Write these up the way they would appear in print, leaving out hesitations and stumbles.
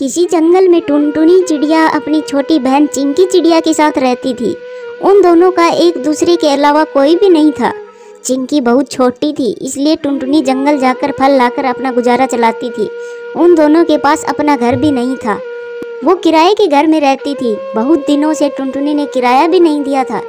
किसी जंगल में टुनटुनी चिड़िया अपनी छोटी बहन चिंकी चिड़िया के साथ रहती थी। उन दोनों का एक दूसरे के अलावा कोई भी नहीं था। चिंकी बहुत छोटी थी, इसलिए टुनटुनी जंगल जाकर फल लाकर अपना गुजारा चलाती थी। उन दोनों के पास अपना घर भी नहीं था, वो किराए के घर में रहती थी। बहुत दिनों से टुनटुनी ने किराया भी नहीं दिया था।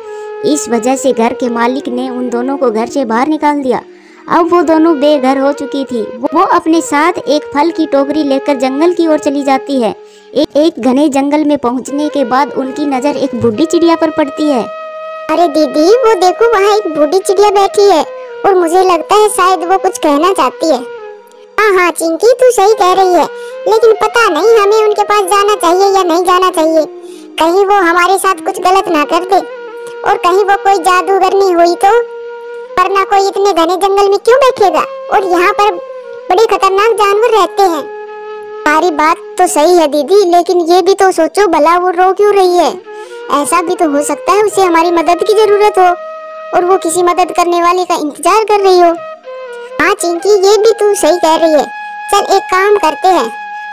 इस वजह से घर के मालिक ने उन दोनों को घर से बाहर निकाल दिया। अब वो दोनों बेघर हो चुकी थी। वो अपने साथ एक फल की टोकरी लेकर जंगल की ओर चली जाती है। एक घने जंगल में पहुंचने के बाद उनकी नज़र एक बूढ़ी चिड़िया पर पड़ती है। अरे दीदी, वो देखो, वहाँ एक बूढ़ी चिड़िया बैठी है और मुझे लगता है शायद वो कुछ कहना चाहती है। हाँ चिंकी, तू सही कह रही है, लेकिन पता नहीं हमें उनके पास जाना चाहिए या नहीं जाना चाहिए। कहीं वो हमारे साथ कुछ गलत ना कर दे, और कहीं वो कोई जादूगरनी हुई तो। वरना कोई इतने घने जंगल में क्यों बैठेगा, और यहाँ पर बड़े खतरनाक जानवर रहते हैं। सारी बात तो सही है दीदी, लेकिन ये भी तो सोचो, भला वो रो क्यों रही है। ऐसा भी तो हो सकता है उसे हमारी मदद की जरूरत हो और वो किसी मदद करने वाले का इंतजार कर रही हो। हाँ चिंकी, ये भी तू सही कह रही है। चल एक काम करते हैं,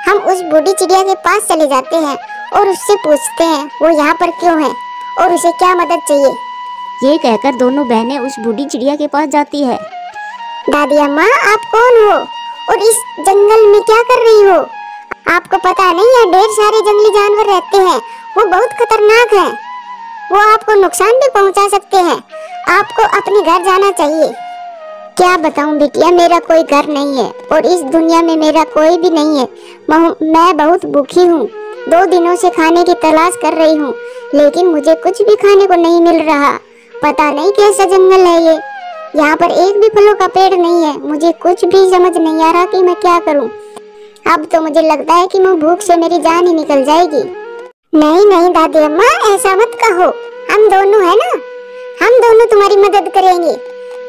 हम उस बूढ़ी चिड़िया के पास चले जाते हैं और उससे पूछते हैं वो यहाँ पर क्यों है और उसे क्या मदद चाहिए। ये कहकर दोनों बहनें उस बूढ़ी चिड़िया के पास जाती है। दादी अम्मा, आप कौन हो और इस जंगल में क्या कर रही हो? आपको पता नहीं है ढेर सारे जंगली जानवर रहते हैं, वो बहुत खतरनाक हैं। वो आपको नुकसान भी पहुंचा सकते हैं। आपको अपने घर जाना चाहिए। क्या बताऊं बिटिया, मेरा कोई घर नहीं है और इस दुनिया में मेरा कोई भी नहीं है। मैं बहुत भूखी हूँ। 2 दिनों से खाने की तलाश कर रही हूँ, लेकिन मुझे कुछ भी खाने को नहीं मिल रहा। पता नहीं कैसा जंगल है ये। यहाँ पर एक भी फलों का पेड़ नहीं है। मुझे कुछ भी समझ नहीं आ रहा कि मैं क्या करूँ। अब तो मुझे लगता है कि मैं भूख से मेरी जान ही निकल जाएगी। नहीं नहीं दादी अम्मा, ऐसा मत कहो। हम दोनों है ना, हम दोनों तुम्हारी मदद करेंगे।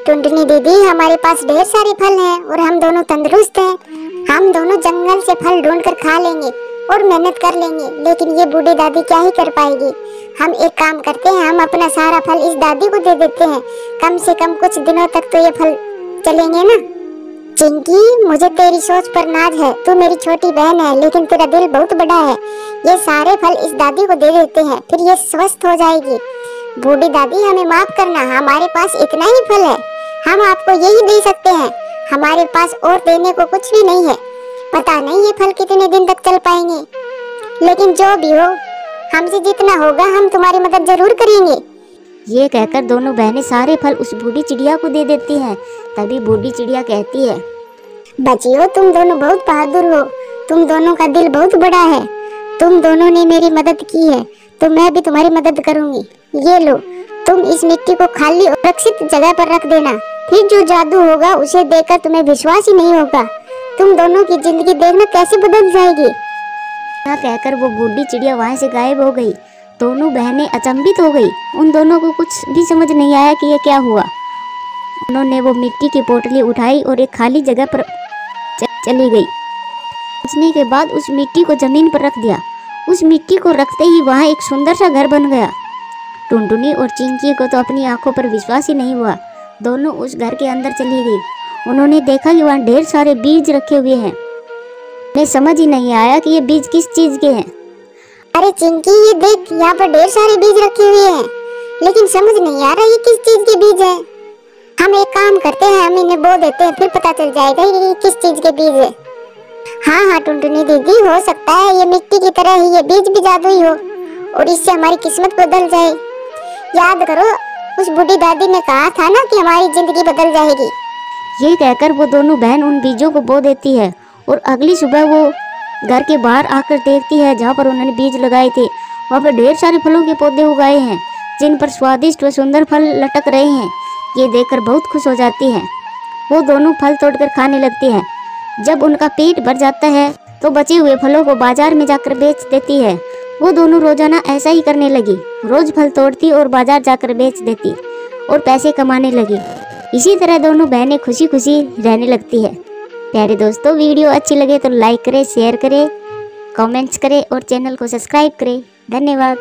टुनटुनी दीदी, हमारे पास ढेर सारे फल हैं और हम दोनों तंदुरुस्त हैं। हम दोनों जंगल से फल ढूंढकर खा लेंगे और मेहनत कर लेंगे, लेकिन ये बूढ़ी दादी क्या ही कर पाएगी। हम एक काम करते हैं, हम अपना सारा फल इस दादी को दे देते हैं। कम से कम कुछ दिनों तक तो ये फल चलेंगे ना। चिंकी, मुझे तेरी सोच पर नाज है। तू मेरी छोटी बहन है, लेकिन तेरा दिल बहुत बड़ा है। ये सारे फल इस दादी को दे देते हैं, फिर ये स्वस्थ हो जाएगी। बूढ़ी दादी, हमें माफ करना, हमारे पास इतना ही फल है। हम आपको यही दे सकते हैं। हमारे पास और देने को कुछ भी नहीं है। पता नहीं ये फल कितने दिन तक चल पाएंगे, लेकिन जो भी हो, हमसे जितना होगा हम तुम्हारी मदद जरूर करेंगे। ये कहकर दोनों बहनें सारे फल उस बूढ़ी चिड़िया को दे देती हैं। तभी बूढ़ी चिड़िया कहती है, बच्चियों, तुम दोनों बहुत बहादुर हो। तुम दोनों का दिल बहुत बड़ा है। तुम दोनों ने मेरी मदद की है, तो मैं भी तुम्हारी मदद करूंगी। ये लो, तुम इस मिट्टी को खाली और सुरक्षित जगह पर रख देना। फिर जो जादू होगा उसे देखकर तुम्हें विश्वास ही नहीं होगा। तुम दोनों की जिंदगी देखना कैसे बदल जाएगी। ऐसा कहकर वो बूढ़ी चिड़िया वहाँ से गायब हो गई। दोनों बहनें अचंभित हो गई। उन दोनों को कुछ भी समझ नहीं आया कि ये क्या हुआ। उन्होंने वो मिट्टी की पोटली उठाई और एक खाली जगह पर चली गई। पहुंचने के बाद उस मिट्टी को जमीन पर रख दिया। उस मिट्टी को रखते ही वहाँ एक सुंदर सा घर बन गया। टुनटुनी और चिंकी को तो अपनी आंखों पर विश्वास ही नहीं हुआ। दोनों उस घर के अंदर चली गई। उन्होंने देखा कि वहाँ ढेर सारे बीज रखे हुए हैं। उन्हें समझ ही नहीं आया कि ये बीज किस चीज के हैं। अरे चिंकी, ये देख, यहाँ पर ढेर सारे बीज रखे हुए हैं, लेकिन समझ नहीं आ रहा ये किस चीज के बीज है। हम एक काम करते हैं, हम इन्हें बो देते हैं, फिर पता चल जाएगा ये किस चीज के बीज है। हाँ टुनटुनी दीदी, हो सकता है ये मिट्टी की तरह ही ये बीज भी जादुई हो और इससे हमारी किस्मत बदल जाए। याद करो, उस बूढ़ी दादी ने कहा था ना कि हमारी जिंदगी बदल जाएगी। ये कहकर वो दोनों बहन उन बीजों को बो देती है और अगली सुबह वो घर के बाहर आकर देखती है जहाँ पर उन्होंने बीज लगाए थे। वहाँ पर ढेर सारे फलों के पौधे उगाए हैं, जिन पर स्वादिष्ट व सुंदर फल लटक रहे हैं। ये देखकर बहुत खुश हो जाती हैं। वो दोनों फल तोड़कर खाने लगती हैं। जब उनका पेट भर जाता है तो बचे हुए फलों को बाजार में जाकर बेच देती है। वो दोनों रोजाना ऐसा ही करने लगी। रोज फल तोड़ती और बाजार जाकर बेच देती और पैसे कमाने लगी। इसी तरह दोनों बहनें खुशी खुशी रहने लगती है। प्यारे दोस्तों, वीडियो अच्छी लगे तो लाइक करें, शेयर करें, कमेंट्स करें और चैनल को सब्सक्राइब करें। धन्यवाद।